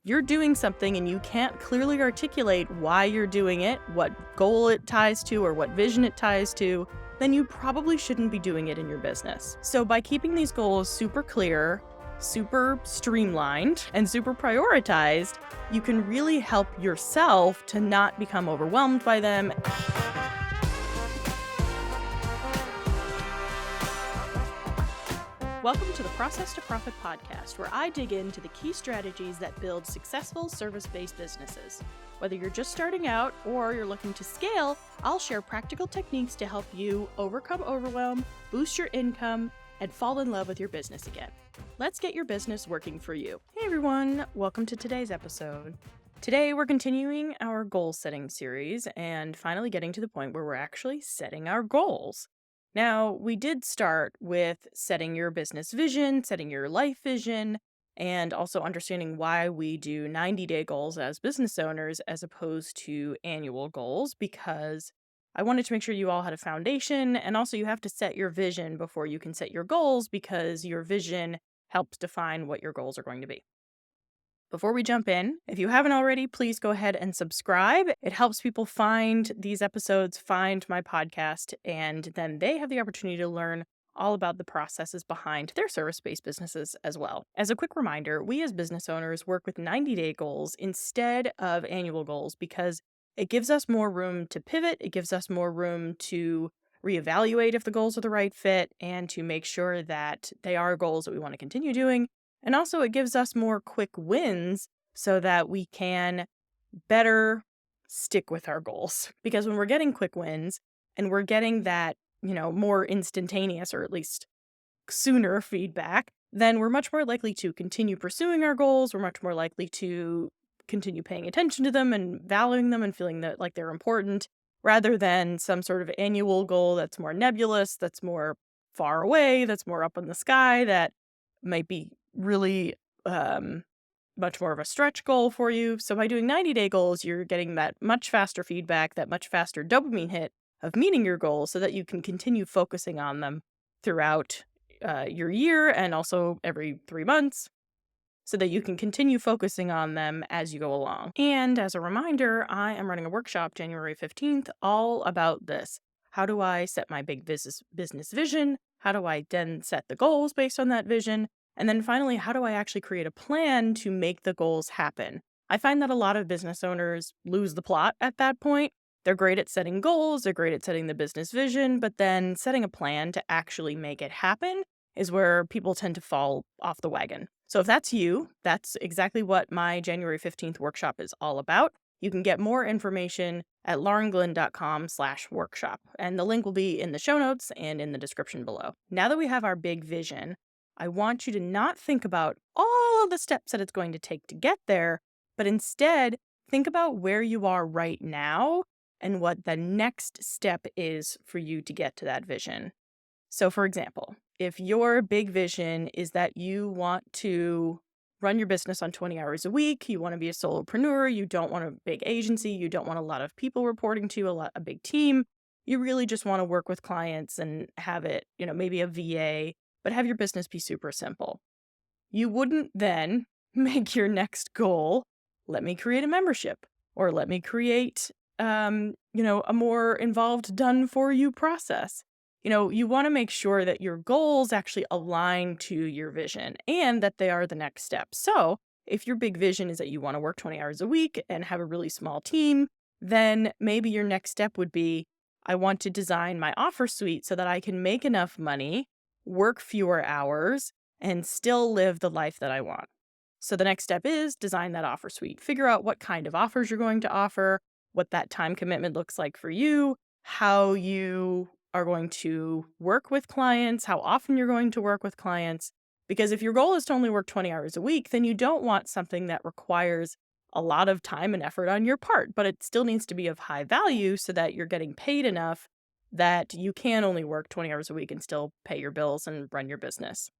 you're doing something and you can't clearly articulate why you're doing it, what goal it ties to, or what vision it ties to, then you probably shouldn't be doing it in your business. So by keeping these goals super clear, super streamlined, and super prioritized, you can really help yourself to not become overwhelmed by them. Welcome to the Process to Profit podcast, where I dig into the key strategies that build successful service-based businesses. Whether you're just starting out or you're looking to scale, I'll share practical techniques to help you overcome overwhelm, boost your income, and fall in love with your business again. Let's get your business working for you. Hey everyone, welcome to today's episode. Today we're continuing our goal setting series and finally getting to the point where we're actually setting our goals. Now, we did start with setting your business vision, setting your life vision, and also understanding why we do 90-day goals as business owners as opposed to annual goals, because I wanted to make sure you all had a foundation, and also you have to set your vision before you can set your goals because your vision helps define what your goals are going to be. Before we jump in, if you haven't already, please go ahead and subscribe. It helps people find these episodes, find my podcast, and then they have the opportunity to learn all about the processes behind their service-based businesses as well. As a quick reminder, we as business owners work with 90-day goals instead of annual goals because it gives us more room to pivot, it gives us more room to reevaluate if the goals are the right fit, and to make sure that they are goals that we want to continue doing. And also it gives us more quick wins so that we can better stick with our goals. Because when we're getting quick wins and we're getting that, more instantaneous or at least sooner feedback, then we're much more likely to continue pursuing our goals. We're much more likely to continue paying attention to them and valuing them and feeling that like they're important rather than some sort of annual goal that's more nebulous, that's more far away, that's more up in the sky, that might be really much more of a stretch goal for you. So by doing 90-day goals, you're getting that much faster feedback, that much faster dopamine hit of meeting your goals so that you can continue focusing on them throughout your year and also every 3 months so that you can continue focusing on them as you go along. And as a reminder, I am running a workshop January 15th all about this. How do I set my big business vision? How do I then set the goals based on that vision? And then finally, how do I actually create a plan to make the goals happen? I find that a lot of business owners lose the plot at that point. They're great at setting goals, they're great at setting the business vision, but then setting a plan to actually make it happen is where people tend to fall off the wagon. So if that's you, that's exactly what my January 15th workshop is all about. You can get more information at laurenglenn.com/workshop, and the link will be in the show notes and in the description below. Now that we have our big vision, I want you to not think about all of the steps that it's going to take to get there, but instead think about where you are right now and what the next step is for you to get to that vision. So for example, if your big vision is that you want to run your business on 20 hours a week, you want to be a solopreneur, you don't want a big agency, you don't want a lot of people reporting to you, a big team, you really just want to work with clients and have it, maybe a VA, but have your business be super simple. You wouldn't then make your next goal, let me create a membership, or let me create, a more involved done-for-you process. You want to make sure that your goals actually align to your vision and that they are the next step. So if your big vision is that you want to work 20 hours a week and have a really small team, then maybe your next step would be, I want to design my offer suite so that I can make enough money, work fewer hours, and still live the life that I want. So the next step is design that offer suite. Figure out what kind of offers you're going to offer, what that time commitment looks like for you, how you are going to work with clients, how often you're going to work with clients. Because if your goal is to only work 20 hours a week, then you don't want something that requires a lot of time and effort on your part, but it still needs to be of high value so that you're getting paid enough that you can only work 20 hours a week and still pay your bills and run your business.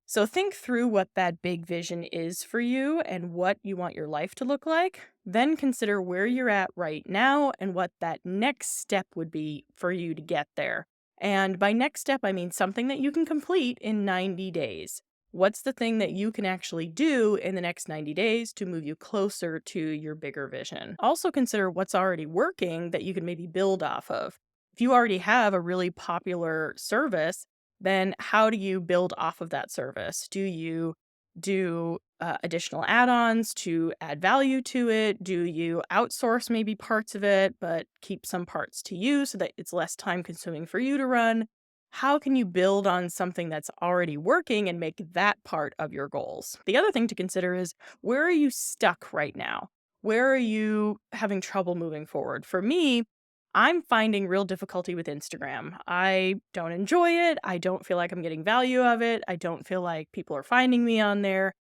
So think through what that big vision is for you and what you want your life to look like. Then consider where you're at right now and what that next step would be for you to get there. And by next step, I mean something that you can complete in 90 days. What's the thing that you can actually do in the next 90 days to move you closer to your bigger vision? Also consider what's already working that you can maybe build off of. If you already have a really popular service, then how do you build off of that service? Do you do additional add ons to add value to it? Do you outsource maybe parts of it, but keep some parts to you so that it's less time consuming for you to run? How can you build on something that's already working and make that part of your goals? The other thing to consider is, where are you stuck right now? Where are you having trouble moving forward? For me, I'm finding real difficulty with Instagram. I don't enjoy it. I don't feel like I'm getting value of it. I don't feel like people are finding me on there.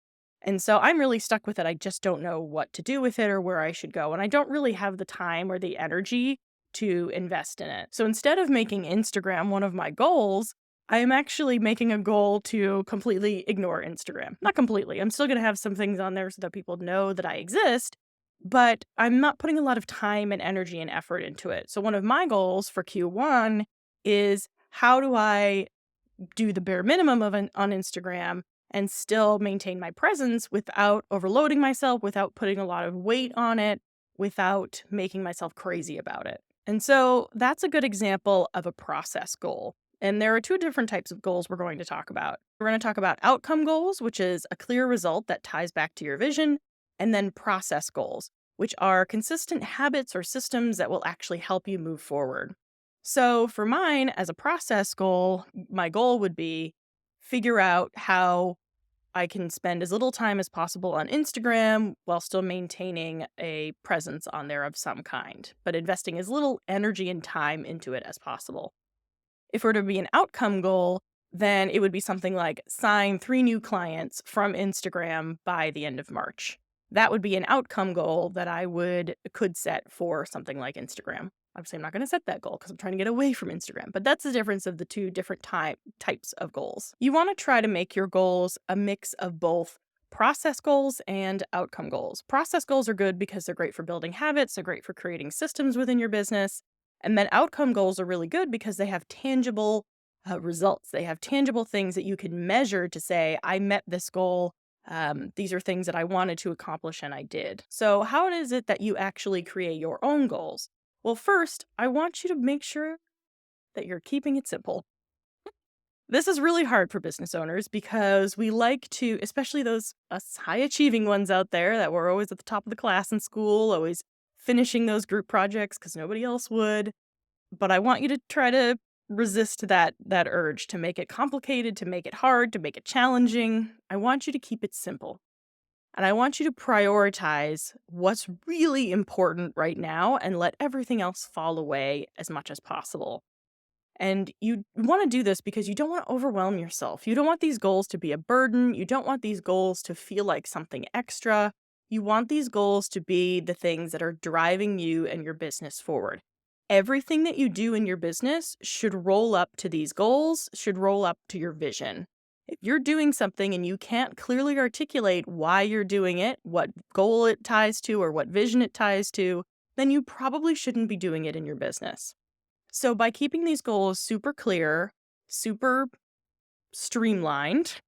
And so I'm really stuck with it. I just don't know what to do with it or where I should go. And I don't really have the time or the energy to invest in it. So instead of making Instagram one of my goals, I am actually making a goal to completely ignore Instagram. Not completely. I'm still going to have some things on there so that people know that I exist, but I'm not putting a lot of time and energy and effort into it. So one of my goals for Q1 is, how do I do the bare minimum on Instagram and still maintain my presence without overloading myself, without putting a lot of weight on it, without making myself crazy about it. And so that's a good example of a process goal. And there are two different types of goals we're going to talk about. We're going to talk about outcome goals, which is a clear result that ties back to your vision, and then process goals, which are consistent habits or systems that will actually help you move forward. So for mine, as a process goal, my goal would be figure out how I can spend as little time as possible on Instagram while still maintaining a presence on there of some kind, but investing as little energy and time into it as possible. If it were to be an outcome goal, then it would be something like sign 3 new clients from Instagram by the end of March. That would be an outcome goal that I could set for something like Instagram. Obviously, I'm not going to set that goal because I'm trying to get away from Instagram, but that's the difference of the two different types of goals. You want to try to make your goals a mix of both process goals and outcome goals. Process goals are good because they're great for building habits, they're great for creating systems within your business. And then outcome goals are really good because they have tangible results. They have tangible things that you can measure to say, I met this goal. These are things that I wanted to accomplish and I did. So how is it that you actually create your own goals? Well, first, I want you to make sure that you're keeping it simple. This is really hard for business owners because we like to, especially those us high achieving ones out there that were always at the top of the class in school, always finishing those group projects because nobody else would. But I want you to try to resist that urge to make it complicated, to make it hard, to make it challenging. I want you to keep it simple. And I want you to prioritize what's really important right now and let everything else fall away as much as possible. And you want to do this because you don't want to overwhelm yourself. You don't want these goals to be a burden. You don't want these goals to feel like something extra. You want these goals to be the things that are driving you and your business forward. Everything that you do in your business should roll up to these goals, should roll up to your vision. If you're doing something and you can't clearly articulate why you're doing it, what goal it ties to, or what vision it ties to, then you probably shouldn't be doing it in your business. So by keeping these goals super clear, super streamlined,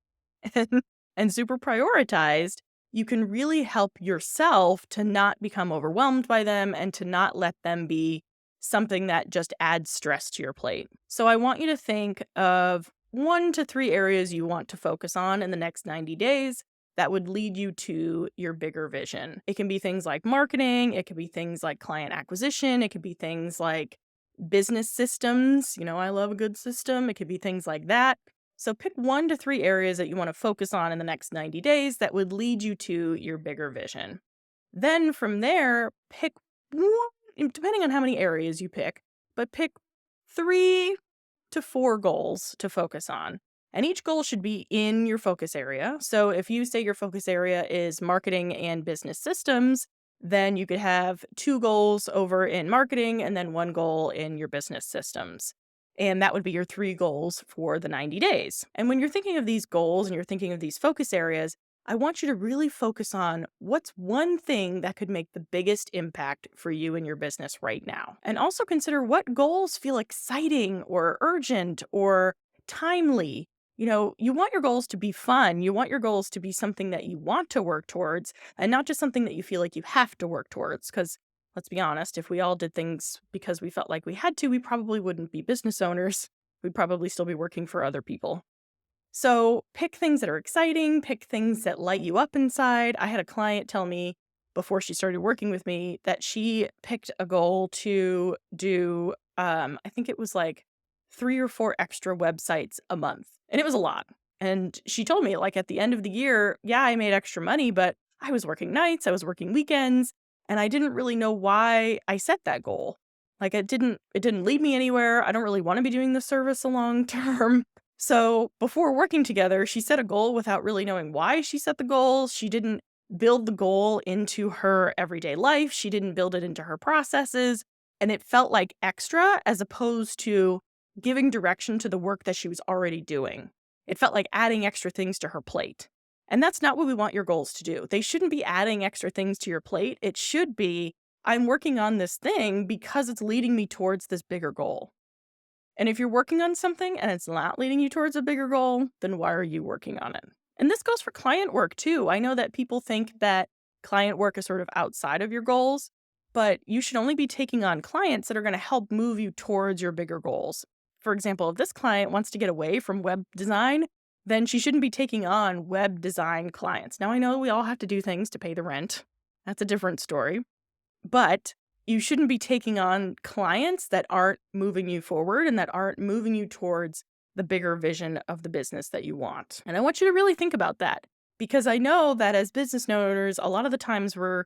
and, and super prioritized, you can really help yourself to not become overwhelmed by them and to not let them be something that just adds stress to your plate. So I want you to think of 1 to 3 areas you want to focus on in the next 90 days that would lead you to your bigger vision. It can be things like marketing, it could be things like client acquisition, it could be things like business systems. I love a good system. It could be things like that. So pick 1 to 3 areas that you want to focus on in the next 90 days that would lead you to your bigger vision. Then from there, pick one, depending on how many areas you pick, but pick 3 to 4 goals to focus on. And each goal should be in your focus area. So if you say your focus area is marketing and business systems, then you could have 2 goals over in marketing and then 1 goal in your business systems. And that would be your 3 goals for the 90 days. And when you're thinking of these goals and you're thinking of these focus areas, I want you to really focus on what's one thing that could make the biggest impact for you and your business right now. And also consider what goals feel exciting or urgent or timely. You want your goals to be fun. You want your goals to be something that you want to work towards and not just something that you feel like you have to work towards. Because let's be honest, if we all did things because we felt like we had to, we probably wouldn't be business owners. We'd probably still be working for other people. So pick things that are exciting, pick things that light you up inside. I had a client tell me before she started working with me that she picked a goal to do, I think it was like 3 or 4 extra websites a month. And it was a lot. And she told me, like, at the end of the year, yeah, I made extra money, but I was working nights, I was working weekends, and I didn't really know why I set that goal. Like it didn't lead me anywhere. I don't really want to be doing this service a long term. So before working together, she set a goal without really knowing why she set the goal. She didn't build the goal into her everyday life. She didn't build it into her processes. And it felt like extra as opposed to giving direction to the work that she was already doing. It felt like adding extra things to her plate. And that's not what we want your goals to do. They shouldn't be adding extra things to your plate. It should be, I'm working on this thing because it's leading me towards this bigger goal. And if you're working on something and it's not leading you towards a bigger goal, then why are you working on it? And this goes for client work too. I know that people think that client work is sort of outside of your goals, but you should only be taking on clients that are going to help move you towards your bigger goals. For example, if this client wants to get away from web design, then she shouldn't be taking on web design clients. Now, I know we all have to do things to pay the rent. That's a different story. But you shouldn't be taking on clients that aren't moving you forward and that aren't moving you towards the bigger vision of the business that you want. And I want you to really think about that because I know that as business owners, a lot of the times we're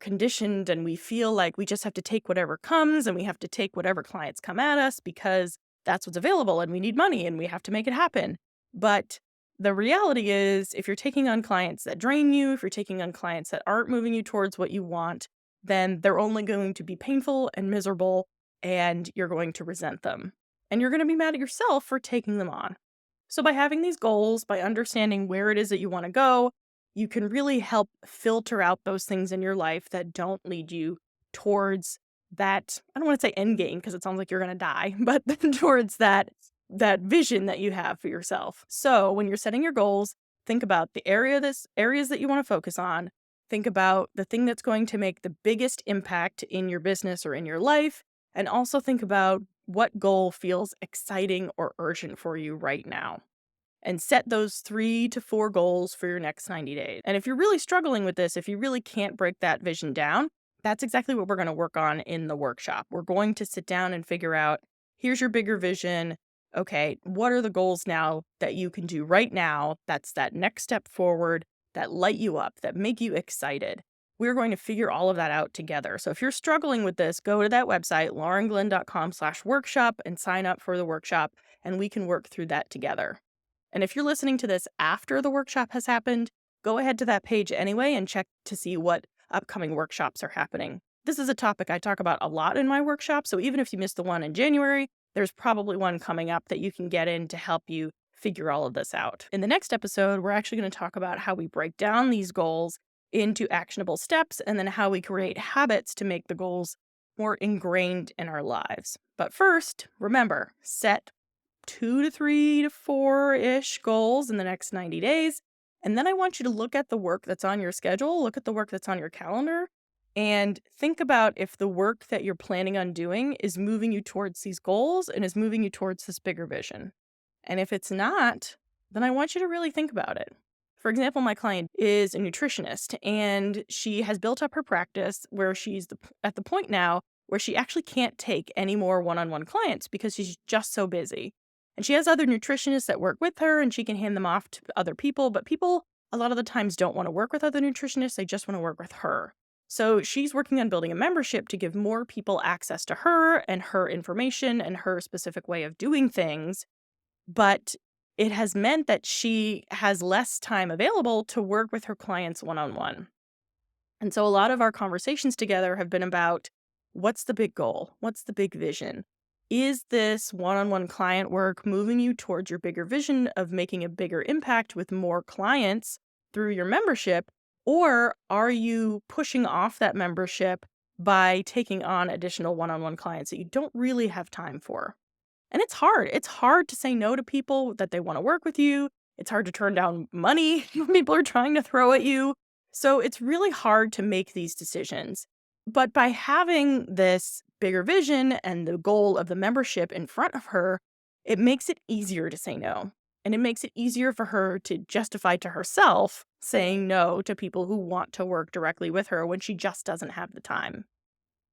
conditioned and we feel like we just have to take whatever comes and we have to take whatever clients come at us because that's what's available and we need money and we have to make it happen. But the reality is, if you're taking on clients that drain you, if you're taking on clients that aren't moving you towards what you want, then they're only going to be painful and miserable, and you're going to resent them. And you're going to be mad at yourself for taking them on. So, by having these goals, by understanding where it is that you want to go, you can really help filter out those things in your life that don't lead you towards that. I don't want to say end game because it sounds like you're going to die, but towards that vision that you have for yourself. So, when you're setting your goals, think about the areas that you want to focus on. Think about the thing that's going to make the biggest impact in your business or in your life, and also think about what goal feels exciting or urgent for you right now. And set those 3 to 4 goals for your next 90 days. And if you're really struggling with this, if you really can't break that vision down, that's exactly what we're going to work on in the workshop. We're going to sit down and figure out, here's your bigger vision. Okay, what are the goals now that you can do right now? That's that next step forward that light you up, that make you excited. We're going to figure all of that out together. So if you're struggling with this, go to that website, laurenglenn.com/workshop and sign up for the workshop, and we can work through that together. And if you're listening to this after the workshop has happened, go ahead to that page anyway and check to see what upcoming workshops are happening. This is a topic I talk about a lot in my workshop, so even if you missed the one in January, there's probably one coming up that you can get in to help you figure all of this out. In the next episode, we're actually going to talk about how we break down these goals into actionable steps and then how we create habits to make the goals more ingrained in our lives. But first, remember, set 2 to 3 to 4-ish goals in the next 90 days. And then I want you to look at the work that's on your schedule, look at the work that's on your calendar, and think about if the work that you're planning on doing is moving you towards these goals and is moving you towards this bigger vision. And if it's not, then I want you to really think about it. For example, my client is a nutritionist and she has built up her practice where she's at the point now where she actually can't take any more one-on-one clients because she's just so busy. And she has other nutritionists that work with her and she can hand them off to other people, but people a lot of the times don't want to work with other nutritionists, they just want to work with her. So she's working on building a membership to give more people access to her and her information and her specific way of doing things. But it has meant that she has less time available to work with her clients one-on-one. And so a lot of our conversations together have been about what's the big goal? What's the big vision? Is this one-on-one client work moving you towards your bigger vision of making a bigger impact with more clients through your membership? Or are you pushing off that membership by taking on additional one-on-one clients that you don't really have time for? And it's hard. It's hard to say no to people that they want to work with you. It's hard to turn down money when people are trying to throw at you. So it's really hard to make these decisions. But by having this bigger vision and the goal of the membership in front of her, it makes it easier to say no. And it makes it easier for her to justify to herself saying no to people who want to work directly with her when she just doesn't have the time.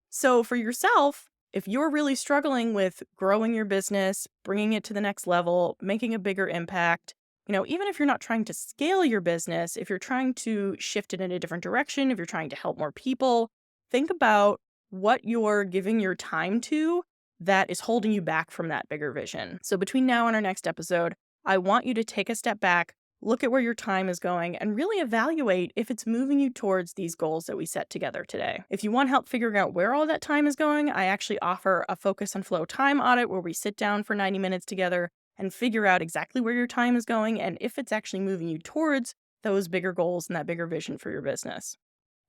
So for yourself, if you're really struggling with growing your business, bringing it to the next level, making a bigger impact, even if you're not trying to scale your business, if you're trying to shift it in a different direction, if you're trying to help more people, think about what you're giving your time to that is holding you back from that bigger vision. So between now and our next episode, I want you to take a step back, look at where your time is going, and really evaluate if it's moving you towards these goals that we set together today. If you want help figuring out where all that time is going, I actually offer a Focus and Flow time audit where we sit down for 90 minutes together and figure out exactly where your time is going and if it's actually moving you towards those bigger goals and that bigger vision for your business.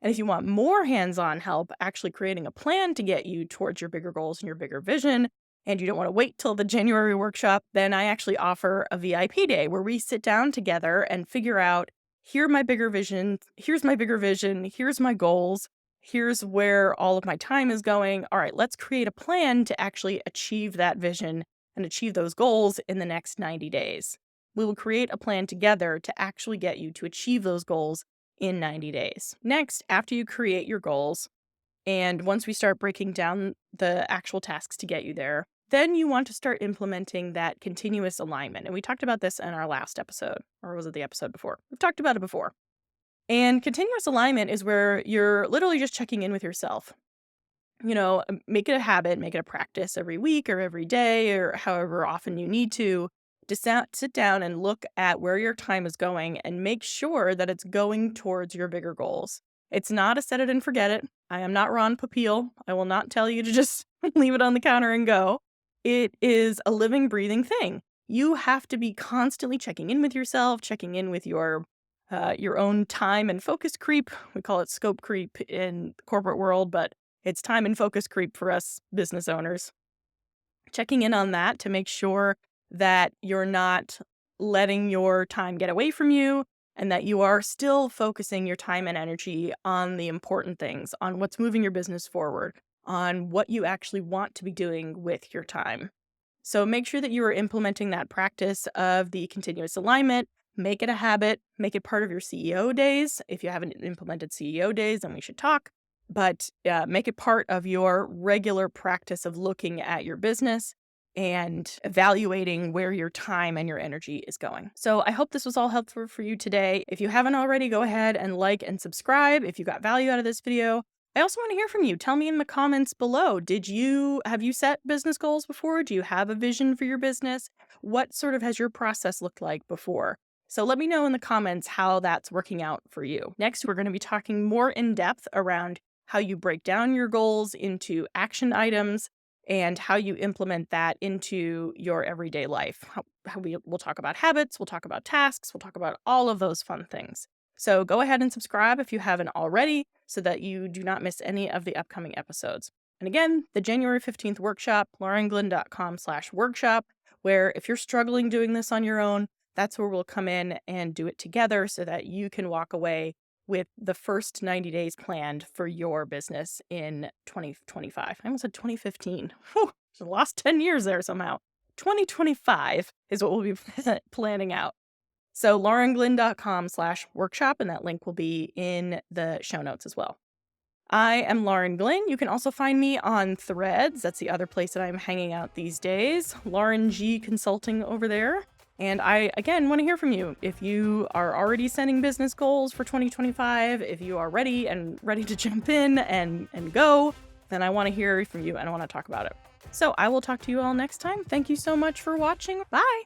And if you want more hands-on help actually creating a plan to get you towards your bigger goals and your bigger vision, and you don't want to wait till the January workshop, then I actually offer a VIP day where we sit down together and figure out, here's my bigger vision, here's my goals, here's where all of my time is going. All right, let's create a plan to actually achieve that vision and achieve those goals in the next 90 days. We will create a plan together to actually get you to achieve those goals in 90 days. Next, after you create your goals, and once we start breaking down the actual tasks to get you there, then you want to start implementing that continuous alignment. And we talked about this in our last episode, or was it the episode before? We've talked about it before. And continuous alignment is where you're literally just checking in with yourself. Make it a habit, make it a practice every week or every day or however often you need to sit down and look at where your time is going and make sure that it's going towards your bigger goals. It's not a set it and forget it. I am not Ron Popeil. I will not tell you to just leave it on the counter and go. It is a living, breathing thing. You have to be constantly checking in with yourself, checking in with your own time and focus creep. We call it scope creep in the corporate world, but it's time and focus creep for us business owners. Checking in on that to make sure that you're not letting your time get away from you and that you are still focusing your time and energy on the important things, on what's moving your business forward, on what you actually want to be doing with your time. So make sure that you are implementing that practice of the continuous alignment. Make it a habit. Make it part of your CEO days. If you haven't implemented CEO days, then we should talk. But make it part of your regular practice of looking at your business and evaluating where your time and your energy is going. So I hope this was all helpful for you today. If you haven't already, go ahead and like and subscribe if you got value out of this video. I also want to hear from you. Tell me in the comments below, have you set business goals before? Do you have a vision for your business? What sort of has your process looked like before? So let me know in the comments how that's working out for you. Next, we're going to be talking more in depth around how you break down your goals into action items and how you implement that into your everyday life. We'll talk about habits, we'll talk about tasks, we'll talk about all of those fun things. So go ahead and subscribe if you haven't already so that you do not miss any of the upcoming episodes. And again, the January 15th workshop, laurenglynn.com/workshop, where if you're struggling doing this on your own, that's where we'll come in and do it together so that you can walk away with the first 90 days planned for your business in 2025. I almost said 2015. Whew, I lost 10 years there somehow. 2025 is what we'll be planning out. So laurenglynn.com/workshop, and that link will be in the show notes as well. I am Lauren Glynn. You can also find me on Threads. That's the other place that I'm hanging out these days. Lauren G Consulting over there. And I, again, want to hear from you. If you are already setting business goals for 2025, if you are ready to jump in and go, then I want to hear from you and I want to talk about it. So I will talk to you all next time. Thank you so much for watching. Bye.